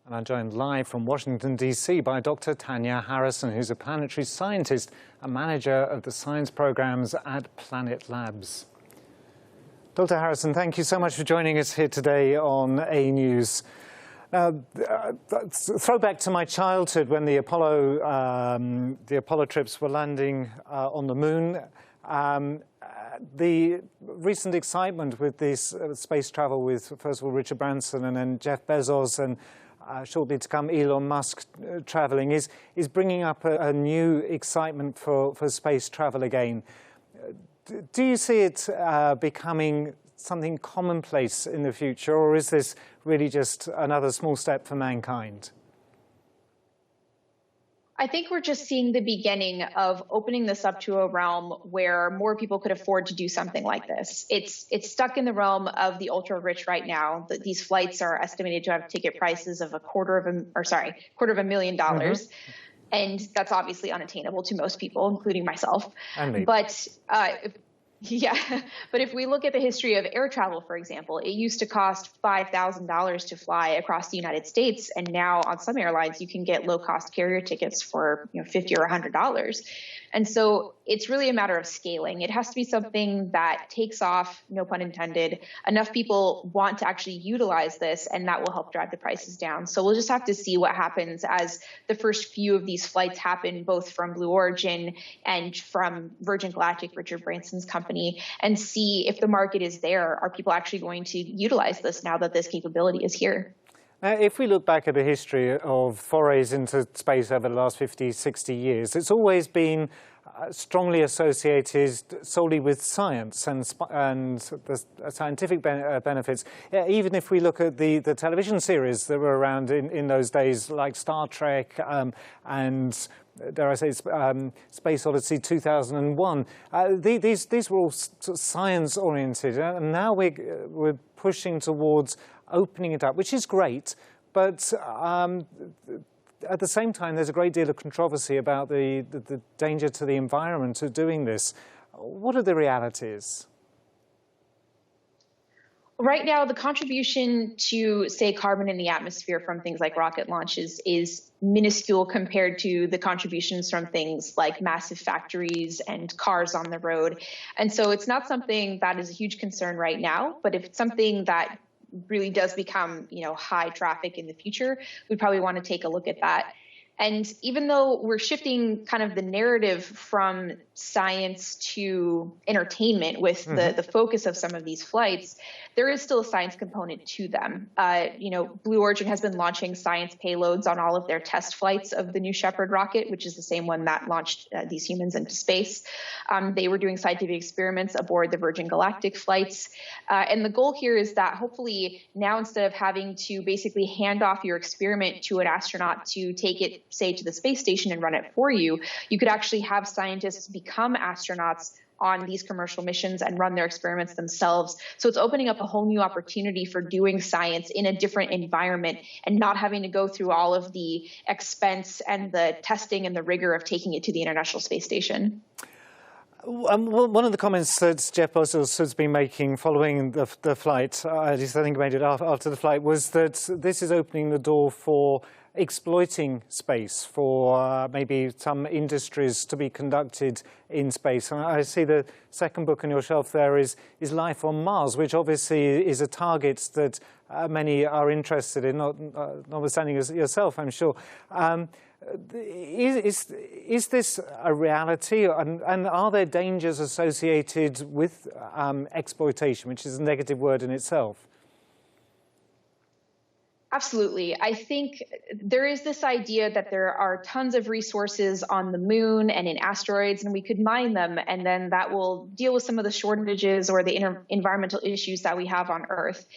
And I'm joined live from Washington, D.C. by Dr. Tanya Harrison, who's a planetary scientist and manager of the science programs at Planet Labs. Dr. Harrison, thank you so much for joining us here today on aNews. Throwback to my childhood when the Apollo trips were landing on the moon. The recent excitement with this space travel with, first of all, Richard Branson and then Jeff Bezos and shortly to come Elon Musk traveling is bringing up a new excitement for space travel again. Do you see it becoming something commonplace in the future, or is this really just another small step for mankind? I think we're just seeing the beginning of opening this up to a realm where more people could afford to do something like this. It's stuck in the realm of the ultra rich right now. These flights are estimated to have ticket prices of $250,000. Mm-hmm. And that's obviously unattainable to most people, including myself. And me. But yeah, but if we look at the history of air travel, for example, it used to cost $5,000 to fly across the United States, and now on some airlines you can get low-cost carrier tickets for $50 or $100. And so it's really a matter of scaling. It has to be something that takes off, no pun intended. Enough people want to actually utilize this, and that will help drive the prices down. So we'll just have to see what happens as the first few of these flights happen, both from Blue Origin and from Virgin Galactic, Richard Branson's company, and see if the market is there. Are people actually going to utilize this now that this capability is here? If we look back at the history of forays into space over the last 50, 60 years, it's always been strongly associated solely with science and the scientific benefits. Even if we look at the television series that were around in those days, like Star Trek and, dare I say, Space Odyssey 2001, these were all science-oriented, and now we're pushing towards opening it up, which is great, but at the same time, there's a great deal of controversy about the danger to the environment of doing this. What are the realities? Right now, the contribution to, say, carbon in the atmosphere from things like rocket launches is minuscule compared to the contributions from things like massive factories and cars on the road. And so it's not something that is a huge concern right now, but if it's something that really does become, high traffic in the future, we'd probably want to take a look at that. And even though we're shifting kind of the narrative from science to entertainment with the focus of some of these flights, there is still a science component to them. Blue Origin has been launching science payloads on all of their test flights of the New Shepard rocket, which is the same one that launched these humans into space. They were doing scientific experiments aboard the Virgin Galactic flights. And the goal here is that hopefully now, instead of having to basically hand off your experiment to an astronaut to take it, say, to the space station and run it for you, you could actually have scientists become astronauts on these commercial missions and run their experiments themselves. So it's opening up a whole new opportunity for doing science in a different environment and not having to go through all of the expense and the testing and the rigor of taking it to the International Space Station. One of the comments that Jeff Bezos has been making following the flight, at least I think he made it after the flight, was that this is opening the door for exploiting space, for maybe some industries to be conducted in space. And I see the second book on your shelf there is Life on Mars, which obviously is a target that many are interested in, notwithstanding yourself, I'm sure. Is this a reality, and are there dangers associated with exploitation, which is a negative word in itself? Absolutely. I think there is this idea that there are tons of resources on the moon and in asteroids, and we could mine them, and then that will deal with some of the shortages or the environmental issues that we have on Earth.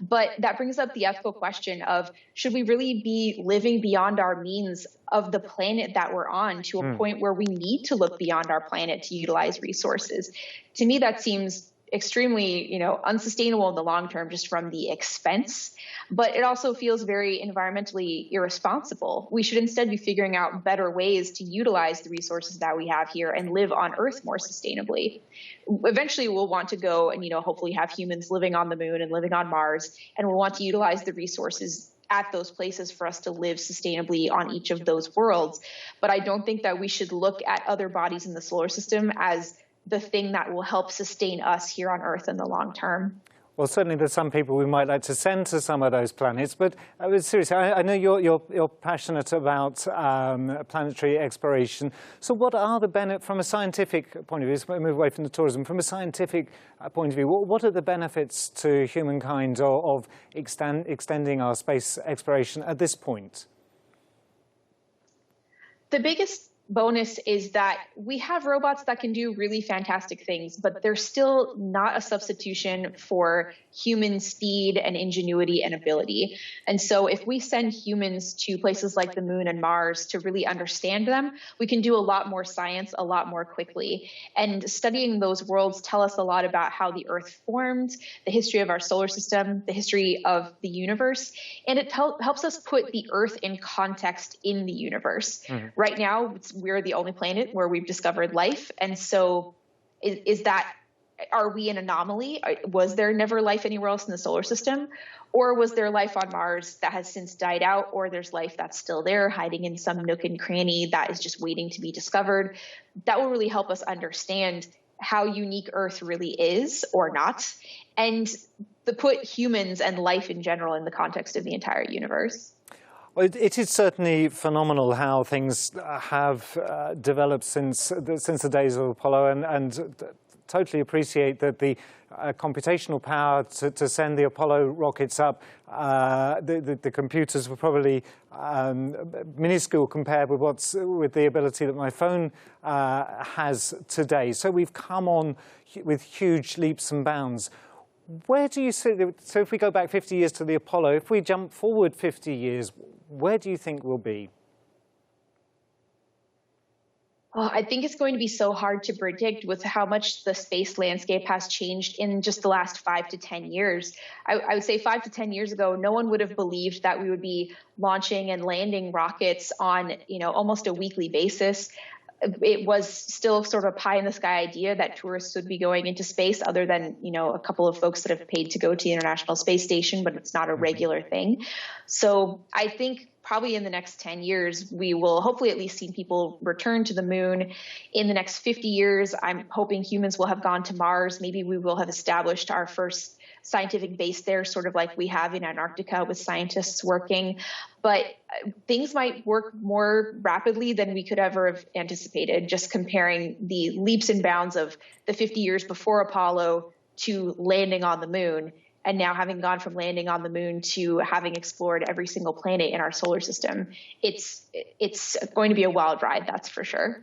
But that brings up the ethical question of, should we really be living beyond our means of the planet that we're on to a point where we need to look beyond our planet to utilize resources? To me, that seems extremely, unsustainable in the long term, just from the expense. But it also feels very environmentally irresponsible. We should instead be figuring out better ways to utilize the resources that we have here and live on Earth more sustainably. Eventually, we'll want to go and, hopefully have humans living on the moon and living on Mars, and we'll want to utilize the resources at those places for us to live sustainably on each of those worlds. But I don't think that we should look at other bodies in the solar system as the thing that will help sustain us here on Earth in the long term. Well, certainly there's some people we might like to send to some of those planets, but seriously, I know you're passionate about planetary exploration. So what are the benefits, from a scientific point of view, let's move away from the tourism, from a scientific point of view, what are the benefits to humankind of extending our space exploration at this point? The biggest bonus is that we have robots that can do really fantastic things, but they're still not a substitution for human speed and ingenuity and ability. And so if we send humans to places like the moon and Mars to really understand them, we can do a lot more science a lot more quickly. And studying those worlds tell us a lot about how the Earth formed, the history of our solar system, the history of the universe, and it helps us put the Earth in context in the universe. Mm-hmm. Right now, we're the only planet where we've discovered life. And so are we an anomaly? Was there never life anywhere else in the solar system? Or was there life on Mars that has since died out? Or there's life that's still there, hiding in some nook and cranny that is just waiting to be discovered? That will really help us understand how unique Earth really is or not, and to put humans and life in general in the context of the entire universe. Well, it is certainly phenomenal how things have developed since the days of Apollo, and totally appreciate that the computational power to send the Apollo rockets up, the computers were probably minuscule compared with the ability that my phone has today. So we've come on with huge leaps and bounds. Where do you see, so if we go back 50 years to the Apollo, if we jump forward 50 years, where do you think we'll be? Oh, I think it's going to be so hard to predict with how much the space landscape has changed in just the last 5 to 10 years. I would say 5 to 10 years ago, no one would have believed that we would be launching and landing rockets on, almost a weekly basis. It was still sort of a pie in the sky idea that tourists would be going into space, other than, a couple of folks that have paid to go to the International Space Station, but it's not a regular thing. So I think probably in the next 10 years, we will hopefully at least see people return to the moon. In the next 50 years, I'm hoping humans will have gone to Mars. Maybe we will have established our first scientific base there, sort of like we have in Antarctica with scientists working. But things might work more rapidly than we could ever have anticipated, just comparing the leaps and bounds of the 50 years before Apollo to landing on the moon, and now having gone from landing on the moon to having explored every single planet in our solar system. It's going to be a wild ride, that's for sure.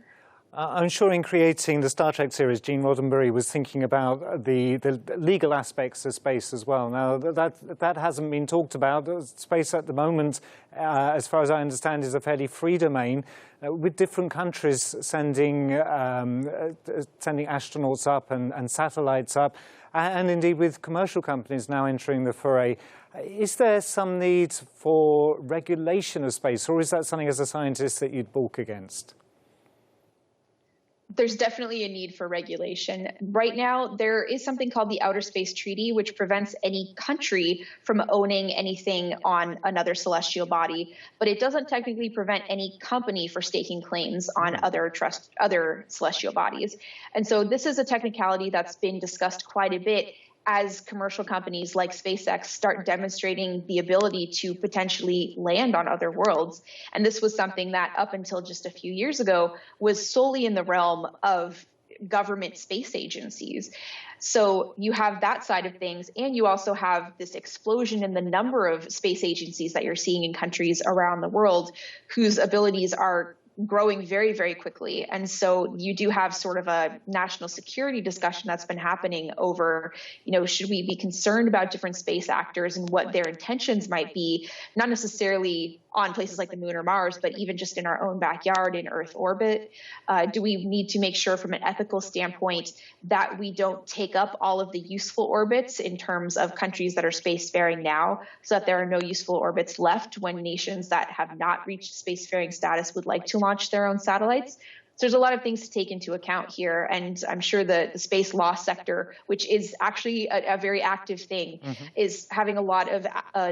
I'm sure in creating the Star Trek series, Gene Roddenberry was thinking about the legal aspects of space as well. Now, that hasn't been talked about. Space at the moment, as far as I understand, is a fairly free domain, with different countries sending astronauts up and satellites up, and indeed with commercial companies now entering the foray. Is there some need for regulation of space, or is that something as a scientist that you'd balk against? There's definitely a need for regulation. Right now, there is something called the Outer Space Treaty, which prevents any country from owning anything on another celestial body, but it doesn't technically prevent any company for staking claims on other celestial bodies. And so this is a technicality that's been discussed quite a bit as commercial companies like SpaceX start demonstrating the ability to potentially land on other worlds. And this was something that up until just a few years ago was solely in the realm of government space agencies. So you have that side of things, and you also have this explosion in the number of space agencies that you're seeing in countries around the world whose abilities are growing very, very quickly. And so you do have sort of a national security discussion that's been happening over, should we be concerned about different space actors and what their intentions might be, not necessarily on places like the moon or Mars, but even just in our own backyard in Earth orbit? Do we need to make sure from an ethical standpoint that we don't take up all of the useful orbits in terms of countries that are spacefaring now, so that there are no useful orbits left when nations that have not reached spacefaring status would like to launch their own satellites? So there's a lot of things to take into account here, and I'm sure the space law sector, which is actually a very active thing, is having a lot of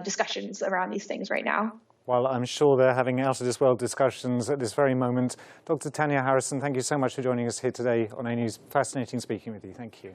discussions around these things right now. Well, I'm sure they're having out of this world discussions at this very moment. Dr. Tanya Harrison, thank you so much for joining us here today on aNews. Fascinating speaking with you. Thank you.